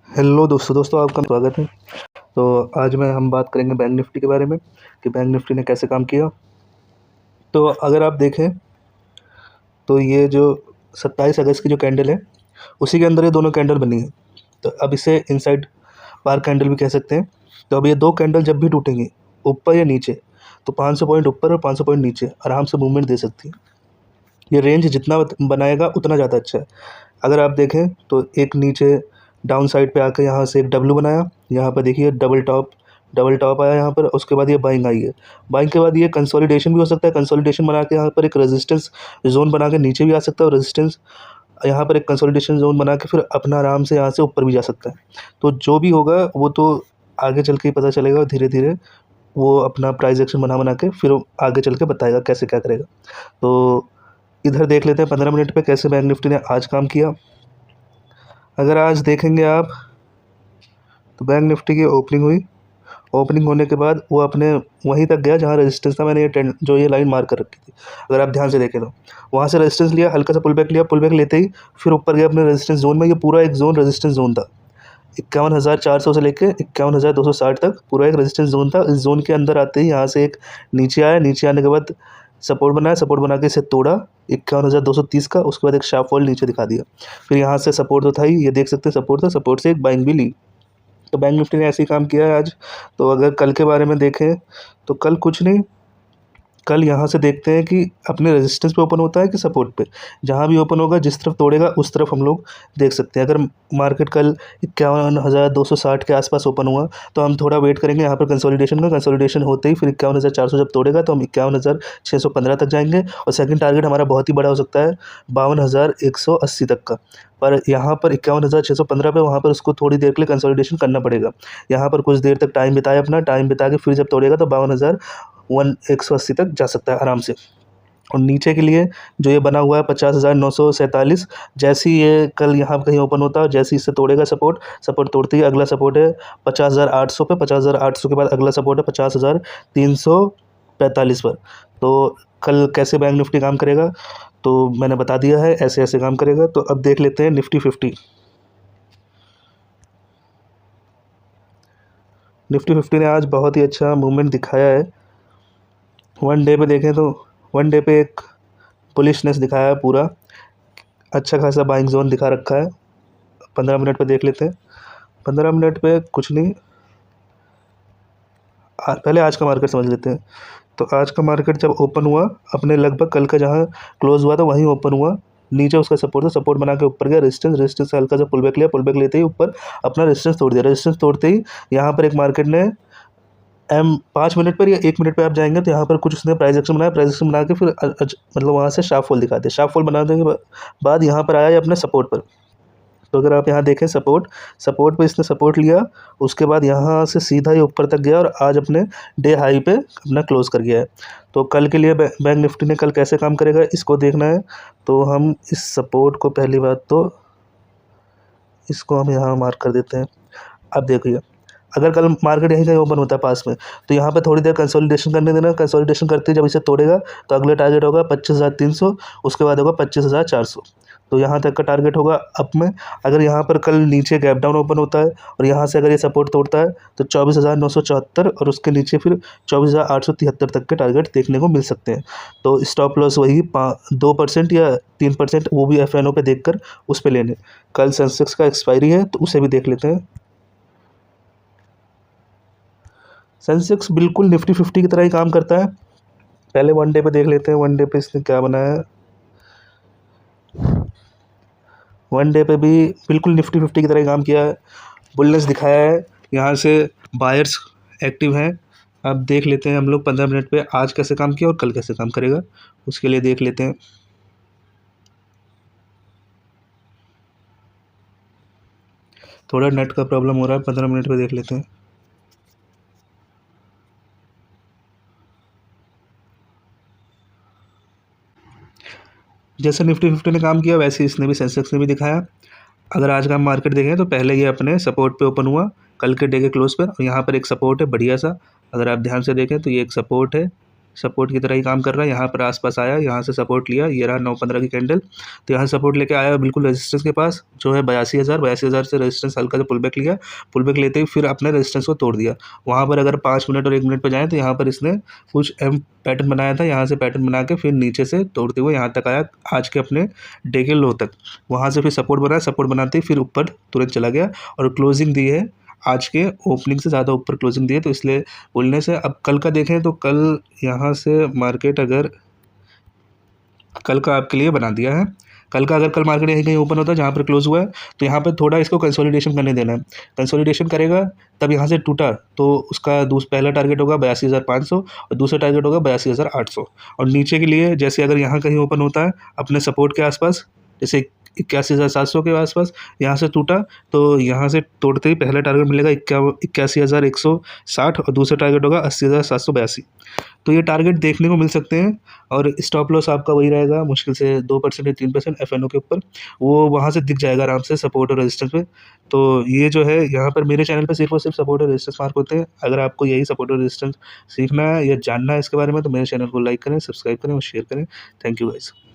Hello दोस्तों आपका स्वागत है। तो आज हम बात करेंगे बैंक निफ्टी के बारे में कि बैंक निफ्टी ने कैसे काम किया। तो अगर आप देखें तो ये जो 27 अगस्त की जो कैंडल है उसी के अंदर ये दोनों कैंडल बनी है। तो अब इसे इनसाइड बार कैंडल भी कह सकते हैं। तो अब ये दो कैंडल जब भी टूटेंगी ऊपर या नीचे तो 500 पॉइंट ऊपर और 500 पॉइंट नीचे आराम से मूवमेंट दे सकती है। ये रेंज जितना बनाएगा उतना ज़्यादा अच्छा है। अगर आप देखें तो एक नीचे डाउन साइड पे आकर यहाँ से एक डब्ल्यू बनाया, यहाँ पर देखिए डबल टॉप आया यहाँ पर, उसके बाद ये बाइंग आई है। बाइंग के बाद ये कंसोलिडेशन भी हो सकता है। कंसोलिडेशन बना के यहाँ पर एक रेजिस्टेंस जोन बना के नीचे भी आ सकता है और रेजिस्टेंस यहाँ पर एक कंसोलिडेशन जोन बना के फिर अपना आराम से यहाँ से ऊपर भी जा सकता है। तो जो भी होगा वो तो आगे चल के ही पता चलेगा। धीरे धीरे वो अपना प्राइस एक्शन बना के फिर आगे चल के बताएगा कैसे क्या करेगा। तो इधर देख लेते हैं 15 मिनट पे कैसे बैंक निफ्टी ने आज काम किया। अगर आज देखेंगे आप तो बैंक निफ्टी की ओपनिंग हुई। ओपनिंग होने के बाद वो अपने वहीं तक गया जहाँ रेजिस्टेंस था। मैंने ये लाइन मार्क कर रखी थी, अगर आप ध्यान से देखें तो वहाँ से रेजिस्टेंस लिया, हल्का सा पुल बैक लिया, पुल बैक लेते ही फिर ऊपर गया अपने रेजिस्टेंस जोन में। ये पूरा एक जोन रेजिस्टेंस जोन था 51,400 से लेकर 51,260 तक पूरा एक रेजिस्टेंस जोन था। इस जोन के अंदर आते ही यहाँ से एक नीचे आया, नीचे आने के बाद सपोर्ट बनाया, सपोर्ट बना के इसे तोड़ा 51,230 का। उसके बाद एक शार्प फॉल नीचे दिखा दिया। फिर यहाँ से सपोर्ट तो था ही, ये देख सकते हैं सपोर्ट था, सपोर्ट से एक बाइंग भी ली। तो बैंक निफ्टी ने ऐसे ही काम किया है आज। तो अगर कल के बारे में देखें तो कल कुछ नहीं, कल यहाँ से देखते हैं कि अपने रेजिस्टेंस पे ओपन होता है कि सपोर्ट पे। जहाँ भी ओपन होगा जिस तरफ तोड़ेगा उस तरफ हम लोग देख सकते हैं। अगर मार्केट कल 51,260 के आसपास ओपन हुआ तो हम थोड़ा वेट करेंगे यहाँ पर कंसोलिडेशन का। कंसोलिडेशन होते ही फिर 51,400 जब तोड़ेगा तो हम 51,615 तक जाएंगे और सेकंड टारगेट हमारा बहुत ही बड़ा हो सकता है 52,180 तक का। पर यहाँ पर 51,615 पे वहाँ पर उसको थोड़ी देर के लिए कंसोलिडेशन करना पड़ेगा। यहाँ पर कुछ देर तक टाइम बिताए, अपना टाइम बिता के फिर जब तोड़ेगा तो 52,180 तक जा सकता है आराम से। और नीचे के लिए जो ये बना हुआ है 50,947, जैसे ही ये कल यहाँ कहीं ओपन होता है, जैसे ही इससे तोड़ेगा सपोर्ट तोड़ते ही अगला सपोर्ट है 50,800 पे, 50,800 के बाद अगला सपोर्ट है 50,345 पर। तो कल कैसे बैंक निफ्टी काम करेगा तो मैंने बता दिया है, ऐसे ऐसे काम करेगा। तो अब देख लेते हैं निफ्टी 50। निफ्टी 50 ने आज बहुत ही अच्छा मूवमेंट दिखाया है। वन डे पे देखें तो वन डे पे एक बुलिशनेस दिखाया है, पूरा अच्छा खासा बाइंग जोन दिखा रखा है। 15 मिनट पे देख लेते हैं। 15 मिनट पे कुछ नहीं, पहले आज का मार्केट समझ लेते हैं। तो आज का मार्केट जब ओपन हुआ अपने लगभग कल का जहाँ क्लोज हुआ था वहीं ओपन हुआ। नीचे उसका सपोर्ट था, सपोर्ट बना के ऊपर गया, रेजिस्टेंस से हल्का सा पुल बैक लिया, पुल बैक लेते ही ऊपर अपना रेजिस्टेंस तोड़ दिया। रेजिस्टेंस तोड़ते ही यहाँ पर एक मार्केट ने 5 मिनट पर या 1 मिनट पर आप जाएंगे तो यहाँ पर कुछ उसने प्राइस एक्शन बनाया। प्राइस एक्शन बना के फिर मतलब वहाँ से शार्प फॉल दिखाते। शार्प फॉल बनाने के बाद यहाँ पर आया अपने सपोर्ट पर। तो अगर आप यहाँ देखें सपोर्ट पे इसने सपोर्ट लिया, उसके बाद यहाँ से सीधा ही ऊपर तक गया और आज अपने डे हाई पे अपना क्लोज कर गया है। तो कल के लिए बैंक निफ्टी ने कल कैसे काम करेगा इसको देखना है। तो हम इस सपोर्ट को पहली बात तो इसको हम यहाँ मार्क कर देते हैं। अब देखिए अगर कल मार्केट यहीं कहीं ओपन होता है पास में तो यहाँ पे थोड़ी देर कंसोलिडेशन करने देना। कंसोलिडेशन करते जब इसे तोड़ेगा तो अगला टारगेट होगा 25,300, उसके बाद होगा 25,400। तो यहाँ तक का टारगेट होगा अप में। अगर यहाँ पर कल नीचे गैप डाउन ओपन होता है और यहाँ से अगर ये सपोर्ट तोड़ता है तो 24,974 और उसके नीचे फिर 24,873 तक के टारगेट देखने को मिल सकते हैं। तो स्टॉप लॉस वही 2% या 3%, वो भी FNO पे देख कर उस पर लेने। कल सेंसेक्स का एक्सपायरी है तो उसे भी देख लेते हैं। सेंसेक्स बिल्कुल निफ्टी 50 की तरह ही काम करता है। पहले वन डे पे देख लेते हैं, वन डे पे इसने क्या बनाया है। वन डे पे भी बिल्कुल निफ्टी 50 की तरह ही काम किया है, बुलनेस दिखाया है। यहाँ से बायर्स एक्टिव हैं। अब देख लेते हैं हम लोग 15 मिनट पे आज कैसे काम किया और कल कैसे काम करेगा, उसके लिए देख लेते हैं। थोड़ा नेट का प्रॉब्लम हो रहा है, 15 मिनट पे देख लेते हैं। जैसे निफ्टी 50 ने काम किया वैसे इसने भी, सेंसेक्स ने भी दिखाया। अगर आज का मार्केट देखें तो पहले ये अपने सपोर्ट पे ओपन हुआ कल के डे के क्लोज पर, और यहाँ पर एक सपोर्ट है बढ़िया सा। अगर आप ध्यान से देखें तो ये एक सपोर्ट है, सपोर्ट की तरह ही काम कर रहा है। यहाँ पर आसपास आया, यहाँ से सपोर्ट लिया, ये रहा 9:15 की कैंडल, तो यहाँ सपोर्ट लेके आया बिल्कुल रेजिस्टेंस के पास जो है 82,000 से रेजिस्टेंस हल्का सा पुल बैक लिया, पुल बैक लेते ही फिर अपने रेजिस्टेंस को तोड़ दिया। वहाँ पर अगर 5 मिनट और 1 मिनट पर जाएँ तो यहाँ पर इसने कुछ एम पैटर्न बनाया था, यहाँ से पैटर्न बना के फिर नीचे से तोड़ते हुए यहाँ तक आया आज के अपने डे के लो तक। वहाँ से फिर सपोर्ट बनाया, सपोर्ट बनाते ही फिर ऊपर तुरंत चला गया और क्लोजिंग दी है आज के ओपनिंग से ज़्यादा ऊपर क्लोजिंग दी है, तो इसलिए बोलने से अब कल का देखें तो कल यहाँ से मार्केट अगर कल का आपके लिए बना दिया है। कल का अगर कल मार्केट यहीं कहीं ओपन होता है जहाँ पर क्लोज हुआ है तो यहाँ पर थोड़ा इसको कंसोलिडेशन करने देना है। कंसोलिडेशन करेगा तब यहाँ से टूटा तो उसका पहला टारगेट होगा 82,500 और दूसरा टारगेट होगा 82,800 और नीचे के लिए जैसे अगर यहाँ कहीं ओपन होता है अपने सपोर्ट के आसपास, जैसे 81,700 के आसपास यहाँ से टूटा तो यहाँ से तोड़ते ही पहला टारगेट मिलेगा 81,160 और दूसरा टारगेट होगा 80,782। तो ये टारगेट देखने को मिल सकते हैं और स्टॉप लॉस आपका वही रहेगा मुश्किल से 2% या 3% एफएनओ के ऊपर, वो वहाँ से दिख जाएगा आराम से सपोर्ट और रेजिस्टेंस पे। तो ये जो है यहाँ पर मेरे चैनल पे सिर्फ और सिर्फ सपोर्ट और रेजिस्टेंस मार्क होते हैं। अगर आपको यही सपोर्ट और रेजिस्टेंस सीखना है या जानना है इसके बारे में तो मेरे चैनल को लाइक करें, सब्सक्राइब करें और शेयर करें। Thank you guys.